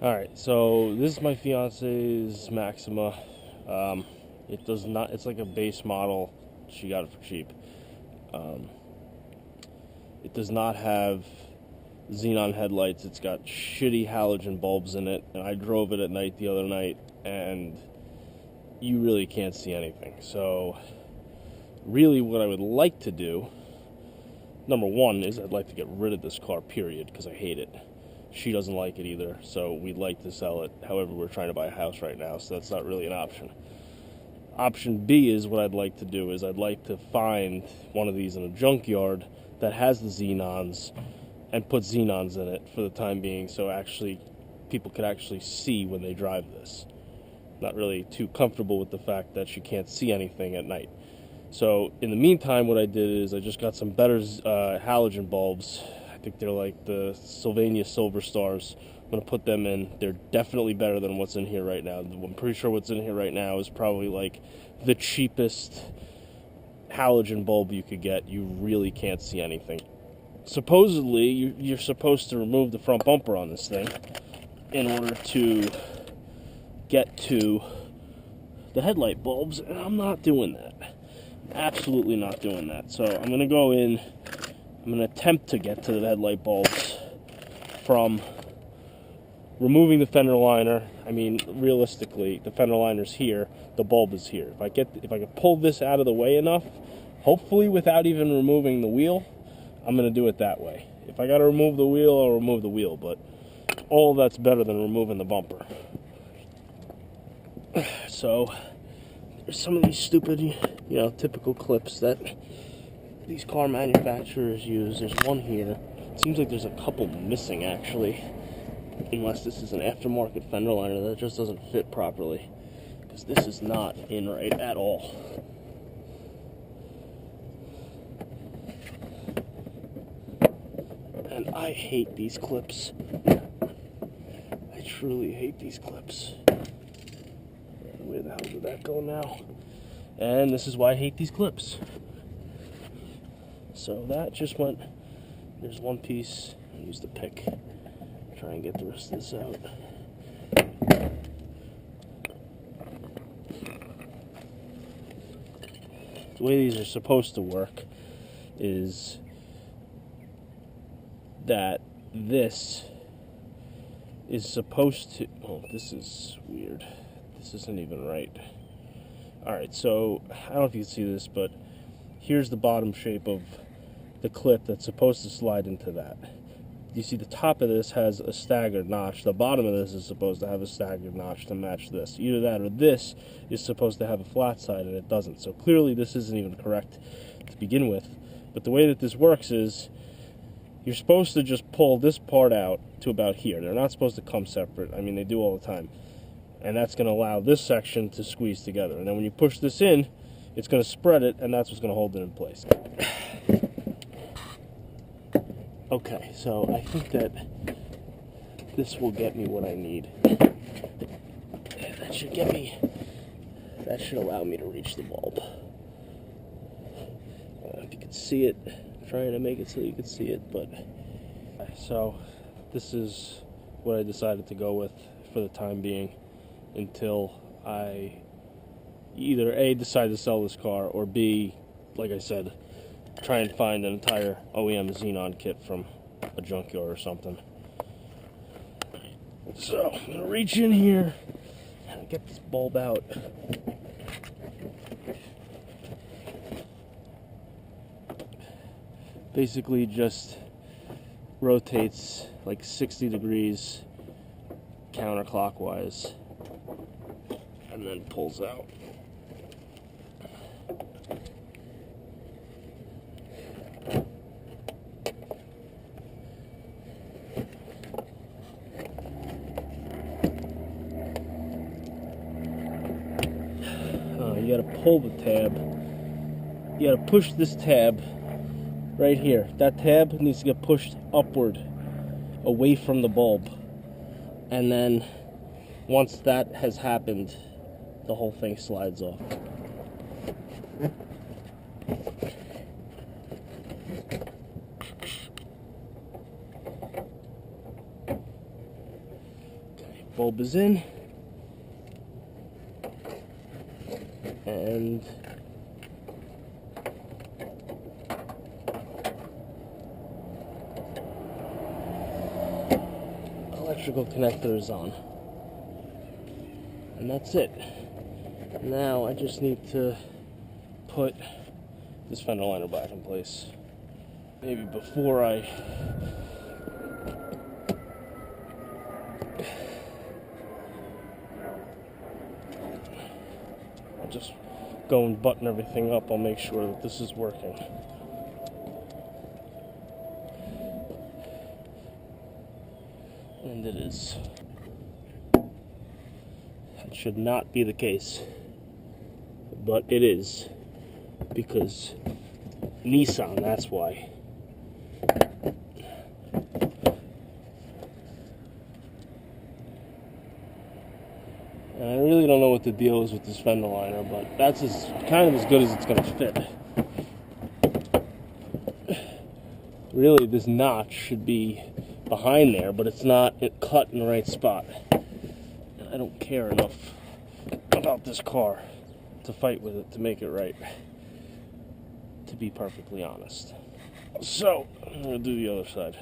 Alright, so this is my fiance's Maxima. It does not, it's like a base model. She got it for cheap. Um, it does not have xenon headlights. It's got shitty halogen bulbs in it. And I drove it at night the other night, and you really can't see anything. So, really, what I would like to do, number one, is I'd like to get rid of this car, period, because I hate it. She doesn't like it either, so we'd like to sell it. However, we're trying to buy a house right now, so that's not really an option. Option B is what I'd like to do is I'd like to find one of these in a junkyard that has the xenons and put xenons in it for the time being, so actually people could actually see when they drive this. Not really too comfortable with the fact that she can't see anything at night. So in the meantime, what I did is I just got some better halogen bulbs. I think they're like the Sylvania Silver Stars. I'm going to put them in. They're definitely better than what's in here right now. I'm pretty sure what's in here right now is probably like the cheapest halogen bulb you could get. You really can't see anything. Supposedly, you're supposed to remove the front bumper on this thing in order to get to the headlight bulbs, and I'm not doing that. Absolutely not doing that. So I'm going to go in. I'm going to attempt to get to the headlight bulbs from removing the fender liner. I mean, realistically, the fender liner's here, the bulb is here. If I can pull this out of the way enough, hopefully without even removing the wheel, I'm going to do it that way. If I got to remove the wheel, I'll remove the wheel, but all that's better than removing the bumper. So there's some of these stupid, typical clips that these car manufacturers use. There's one here. It seems like there's a couple missing, actually. Unless this is an aftermarket fender liner that just doesn't fit properly. Because this is not in right at all. And I hate these clips. I truly hate these clips. Where the hell did that go now? And this is why I hate these clips. So that just went. There's one piece. I'll use the pick. Try and get the rest of this out. The way these are supposed to work is that this is supposed to. Oh, this is weird. This isn't even right. Alright, so I don't know if you can see this, but here's the bottom shape of the clip that's supposed to slide into that. You see the top of this has a staggered notch. The bottom of this is supposed to have a staggered notch to match this. Either that or this is supposed to have a flat side and it doesn't. So clearly this isn't even correct to begin with. But the way that this works is you're supposed to just pull this part out to about here. They're not supposed to come separate. I mean, they do all the time. And that's going to allow this section to squeeze together. And then when you push this in, it's going to spread it, and that's what's going to hold it in place. Okay, so I think that this will get me what I need. That should allow me to reach the bulb. If you can see it, I'm trying to make it so you can see it, but... So, this is what I decided to go with for the time being, until I either A, decide to sell this car, or B, like I said, try and find an entire OEM xenon kit from a junkyard or something. So, I'm going to reach in here and get this bulb out. Basically just rotates like 60 degrees counterclockwise and then pulls out. You gotta pull the tab. You gotta push this tab right here. That tab needs to get pushed upward away from the bulb. And then once that has happened, the whole thing slides off. Okay. bulb is in, and electrical connector is on. And that's it. Now I just need to put this fender liner back in place. Maybe before I'll just go and button everything up. I'll make sure that this is working. And it is. That should not be the case, but it is, because Nissan, that's why. And I really don't know what the deal is with this fender liner, but that's kind of as good as it's going to fit. Really, this notch should be behind there, but it's not cut in the right spot. I don't care enough about this car to fight with it to make it right, to be perfectly honest. So, I'm going to do the other side.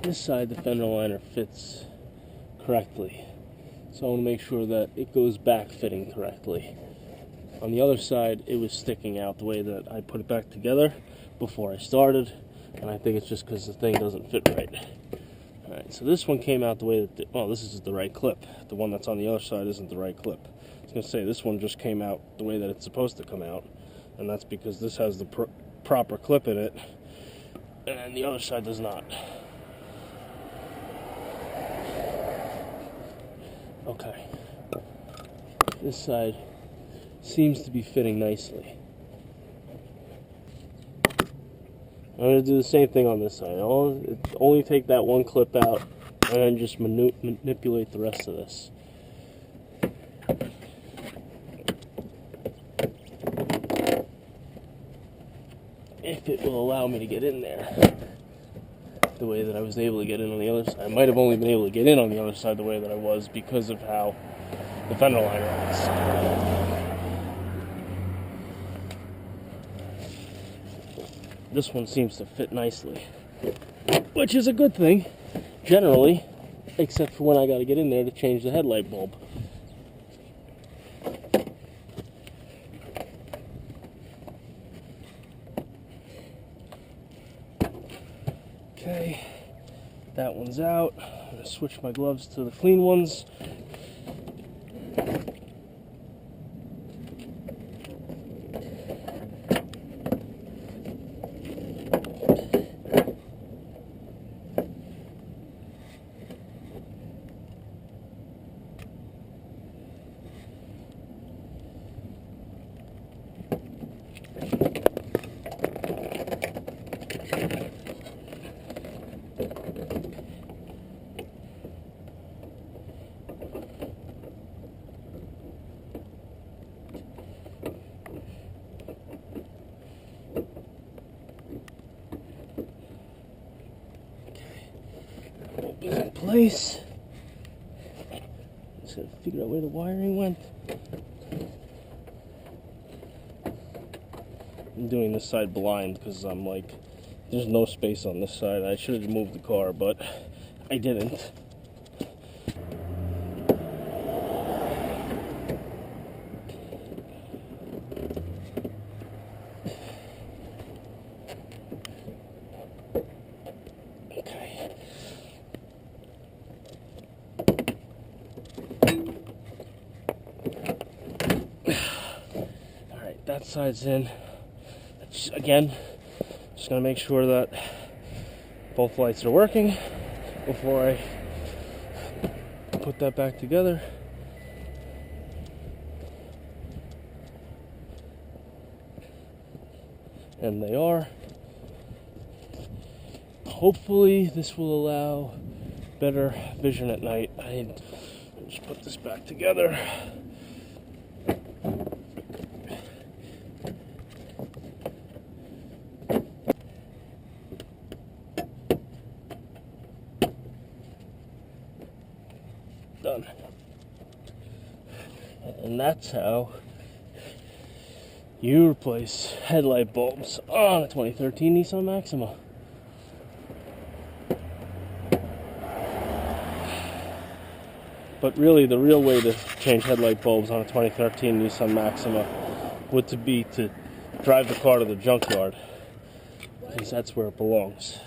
This side, the fender liner fits correctly, so I want to make sure that it goes back fitting correctly. On the other side, it was sticking out the way that I put it back together before I started, and I think it's just because the thing doesn't fit right. Alright, so this one came out the way that, well, this is the right clip. The one that's on the other side isn't the right clip. I was going to say, this one just came out the way that it's supposed to come out, and that's because this has the proper clip in it, and the other side does not. Okay, this side seems to be fitting nicely. I'm going to do the same thing on this side. I'll only take that one clip out and then just manipulate the rest of this. If it will allow me to get in there the way that I was able to get in on the other side. I might have only been able to get in on the other side the way that I was because of how the fender liner was. This one seems to fit nicely, which is a good thing, generally, except for when I got to get in there to change the headlight bulb. Okay, that one's out. I'm going to switch my gloves to the clean ones. In place. Just gotta figure out where the wiring went. I'm doing this side blind because I'm like, there's no space on this side. I should have moved the car, but I didn't. That side's in. Again, just gonna make sure that both lights are working before I put that back together. and they are. Hopefully this will allow better vision at night. I just put this back together. Done. And that's how you replace headlight bulbs on a 2013 Nissan Maxima. But really, the real way to change headlight bulbs on a 2013 Nissan Maxima would be to drive the car to the junkyard, because that's where it belongs.